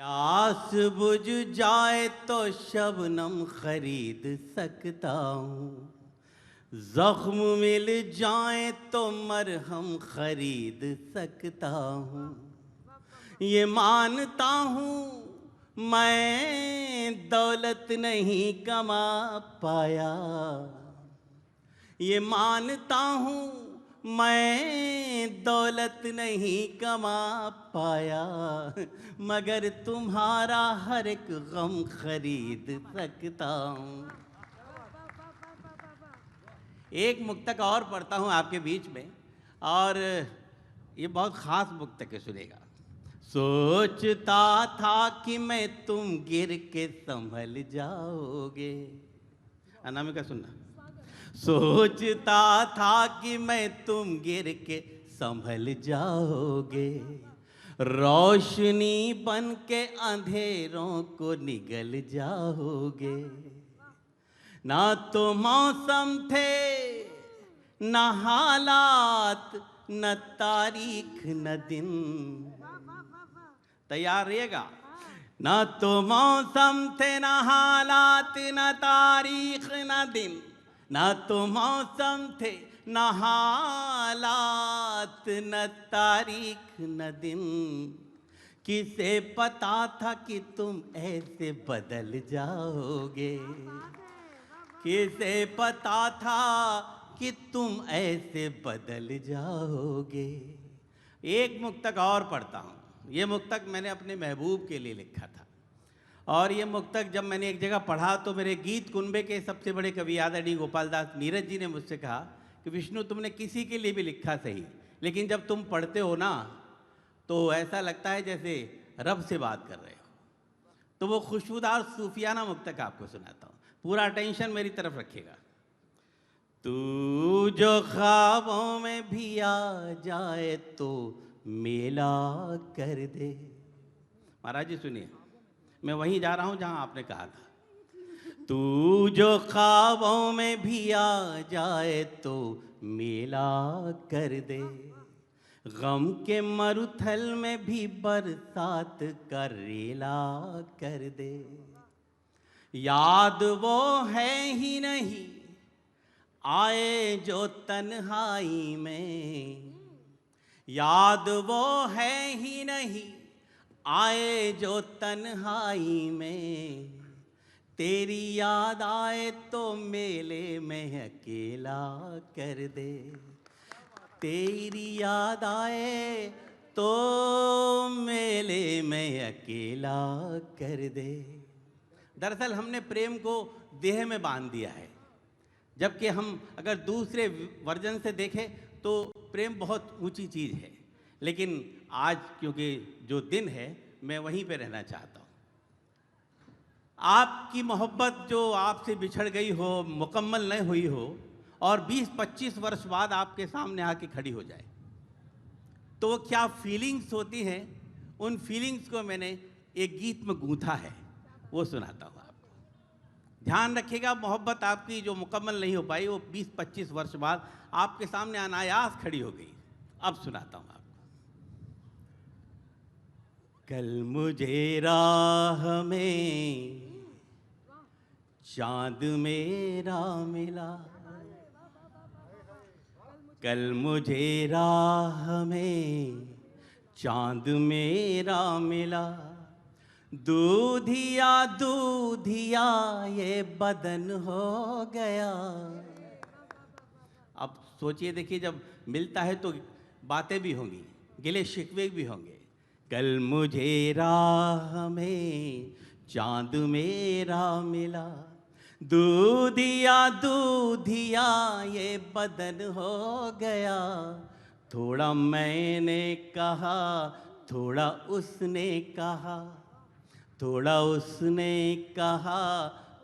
प्यास बुझ जाए तो शबनम खरीद सकता हूँ, जख्म मिल जाए तो मरहम खरीद सकता हूँ। ये मानता हूँ मैं दौलत नहीं कमा पाया, ये मानता हूँ मैं दौलत नहीं कमा पाया, मगर तुम्हारा हर एक गम खरीद सकता हूँ। एक मुक्तक और पढ़ता हूँ आपके बीच में, और ये बहुत ख़ास मुक्तक है, सुनेगा। सोचता था कि मैं तुम गिर के संभल जाओगे, अनामिका सुनना। सोचता था कि मैं तुम गिर के संभल जाओगे, रोशनी बन के अंधेरों को निगल जाओगे। ना तो मौसम थे, न हालात, न तारीख, न दिन। तैयार रहिएगा। न तो मौसम थे, न हालात, न तारीख, न दिन। न तो मौसम थे, न हालात, न तारीख, न दिन। किसे पता था कि तुम ऐसे बदल जाओगे, किसे पता था कि तुम ऐसे बदल जाओगे। एक मुक्तक और पढ़ता हूँ। ये मुक्तक मैंने अपने महबूब के लिए लिखा था, और ये मुक्तक जब मैंने एक जगह पढ़ा तो मेरे गीत कुनबे के सबसे बड़े कवि आदरणीय गोपाल दास नीरज जी ने मुझसे कहा कि विष्णु, तुमने किसी के लिए भी लिखा सही, लेकिन जब तुम पढ़ते हो ना तो ऐसा लगता है जैसे रब से बात कर रहे हो। तो वो खुशबूदार सूफियाना मुक्तक आपको सुनाता हूँ, पूरा अटेंशन मेरी तरफ रखिएगा। तू जो ख्वाबों में भी आ जाए तो मेला कर दे। महाराज जी सुनिए, मैं वहीं जा रहा हूं जहां आपने कहा था। तू जो ख्वाबों में भी आ जाए तो मेला कर दे, गम के मरुथल में भी बरसात का रेला कर दे। याद वो है ही नहीं आए जो तन्हाई में, याद वो है ही नहीं आए जो तन्हाई में। तेरी याद आए तो मेले में अकेला कर दे, तेरी याद आए तो मेले में अकेला कर दे। दरअसल हमने प्रेम को देह में बांध दिया है, जबकि हम अगर दूसरे वर्जन से देखें तो प्रेम बहुत ऊंची चीज़ है। लेकिन आज क्योंकि जो दिन है, मैं वहीं पे रहना चाहता हूँ। आपकी मोहब्बत जो आपसे बिछड़ गई हो, मुकम्मल नहीं हुई हो, और 20-25 वर्ष बाद आपके सामने आके खड़ी हो जाए, तो वो क्या फीलिंग्स होती हैं, उन फीलिंग्स को मैंने एक गीत में गूंथा है, वो सुनाता हूँ आपको। ध्यान रखिएगा, मोहब्बत आपकी जो मुकम्मल नहीं हो पाई, वो 20-25 वर्ष बाद आपके सामने अनायास खड़ी हो गई। अब सुनाता हूँ आपको। कल मुझे राह में चांद मेरा मिला, कल मुझे राह में चांद मेरा मिला। दूधिया दूधिया ये बदन हो गया। अब सोचिए, देखिए, जब मिलता है तो बातें भी होंगी, गिले शिकवे भी होंगे। कल मुझे राह में चांद मेरा मिला, दूधिया दूधिया ये बदन हो गया। थोड़ा मैंने कहा, थोड़ा उसने कहा, थोड़ा उसने कहा,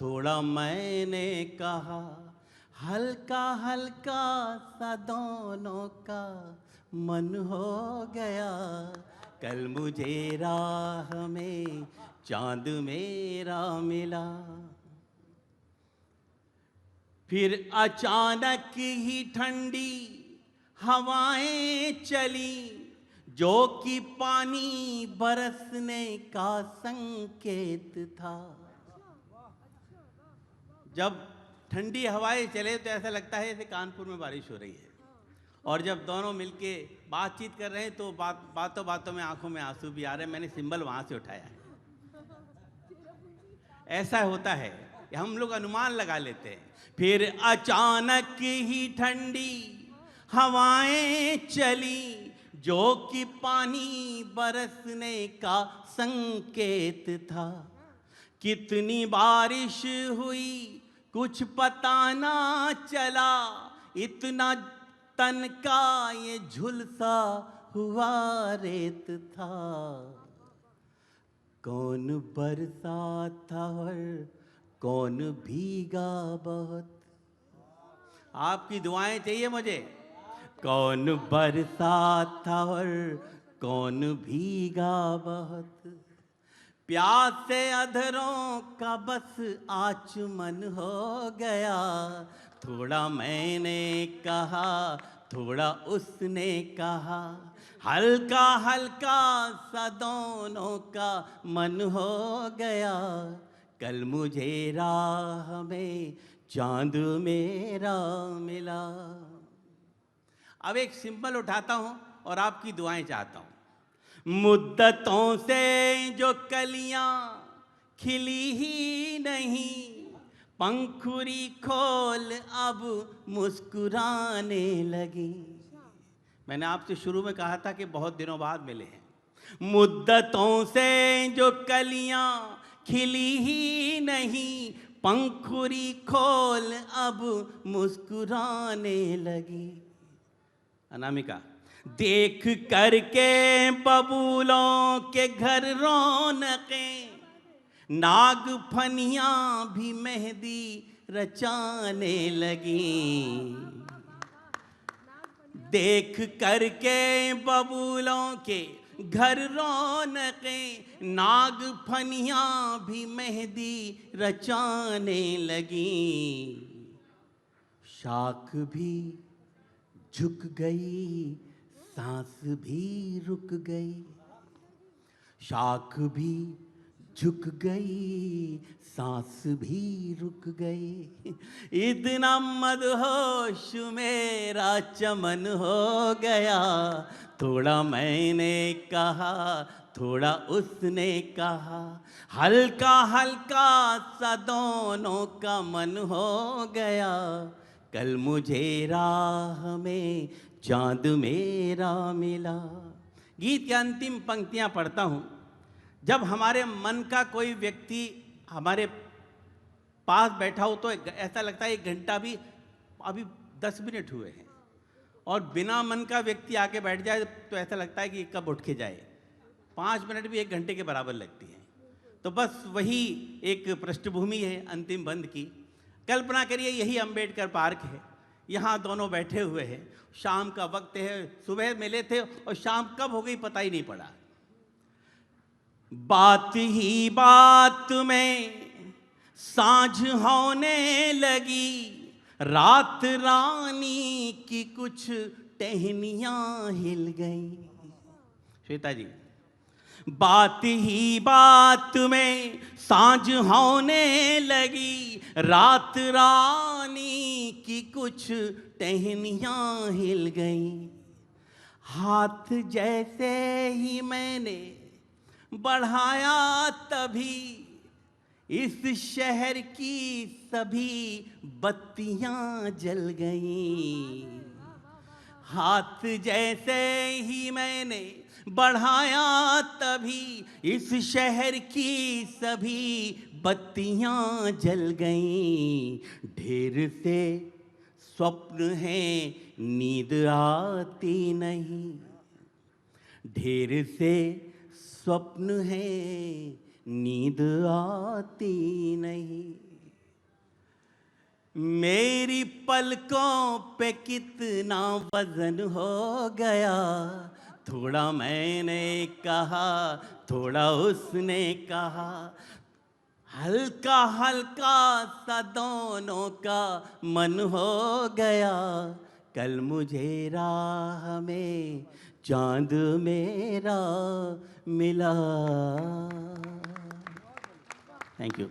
थोड़ा मैंने कहा। हल्का हल्का सा दोनों का मन हो गया। कल मुझे राह में चांद मेरा मिला। फिर अचानक ही ठंडी हवाएं चली, जो कि पानी बरसने का संकेत था। जब ठंडी हवाएं चले तो ऐसा लगता है जैसे कानपुर में बारिश हो रही है, और जब दोनों मिलके बातचीत कर रहे हैं तो बातों बातों में आंखों में आंसू भी आ रहे हैं। मैंने सिंबल वहां से उठाया है। ऐसा होता है, हम लोग अनुमान लगा लेते हैं। फिर अचानक ही ठंडी हवाएं चली, जो कि पानी बरसने का संकेत था। कितनी बारिश हुई कुछ पता ना चला, इतना तन का ये झुलसा हुआ रेत था। कौन बरसा था और कौन भीगा बहुत। आपकी दुआएं चाहिए मुझे। कौन बरसा था और कौन भीगा बहुत। प्यास से अधरों का बस आचमन हो गया। थोड़ा मैंने कहा, थोड़ा उसने कहा, हल्का हल्का सा दोनों का मन हो गया। कल मुझे राह में चांद मेरा मिला। अब एक सिंबल उठाता हूं और आपकी दुआएं चाहता हूं। मुद्दतों से जो कलियां खिली ही नहीं, पंखुड़ी खोल अब मुस्कुराने लगी। मैंने आपसे शुरू में कहा था कि बहुत दिनों बाद मिले हैं। मुद्दतों से जो कलियां खिली ही नहीं, पंखुड़ी खोल अब मुस्कुराने लगी। अनामिका, देख करके बबूलों के घर रौनकें, नाग फनियां भी मेहंदी रचाने लगी। देख करके बबूलों के घर रौनकें, नाग फनियां भी मेहंदी रचाने लगी। शाख भी झुक गई, सांस भी रुक गई। शाख भी झुक गई, सांस भी रुक गई। इतना मदहोश मेरा चमन हो गया। थोड़ा मैंने कहा, थोड़ा उसने कहा, हल्का हल्का सा दोनों का मन हो गया। कल मुझे राह में चांद मेरा मिला। गीत की अंतिम पंक्तियां पढ़ता हूं। जब हमारे मन का कोई व्यक्ति हमारे पास बैठा हो तो ऐसा लगता है 1 घंटा भी अभी 10 मिनट हुए हैं, और बिना मन का व्यक्ति आके बैठ जाए तो ऐसा लगता है कि कब उठ के जाए। 5 मिनट भी 1 घंटे के बराबर लगती है। तो बस वही एक पृष्ठभूमि है अंतिम बंद की। कल्पना करिए यही अंबेडकर पार्क है, यहाँ दोनों बैठे हुए हैं, शाम का वक्त है, सुबह मिले थे और शाम कब हो गई पता ही नहीं पड़ा। बात ही बात में सांझ होने लगी, रात रानी की कुछ टहनियां हिल गई। श्वेता जी, बात ही बात में सांझ होने लगी, रात रानी की कुछ टहनियां हिल गई। हाथ जैसे ही मैंने बढ़ाया तभी इस शहर की सभी बत्तियां जल गईं। हाथ जैसे ही मैंने बढ़ाया तभी इस शहर की सभी बत्तियां जल गईं। ढेर से स्वप्न हैं, नींद आती नहीं। ढेर से स्वप्न हैं, नींद आती नहीं। मेरी पलकों पे कितना वजन हो गया। थोड़ा मैंने कहा, थोड़ा उसने कहा, हल्का हल्का सा दोनों का मन हो गया। कल मुझे राह में चांद मेरा मिला। Thank you.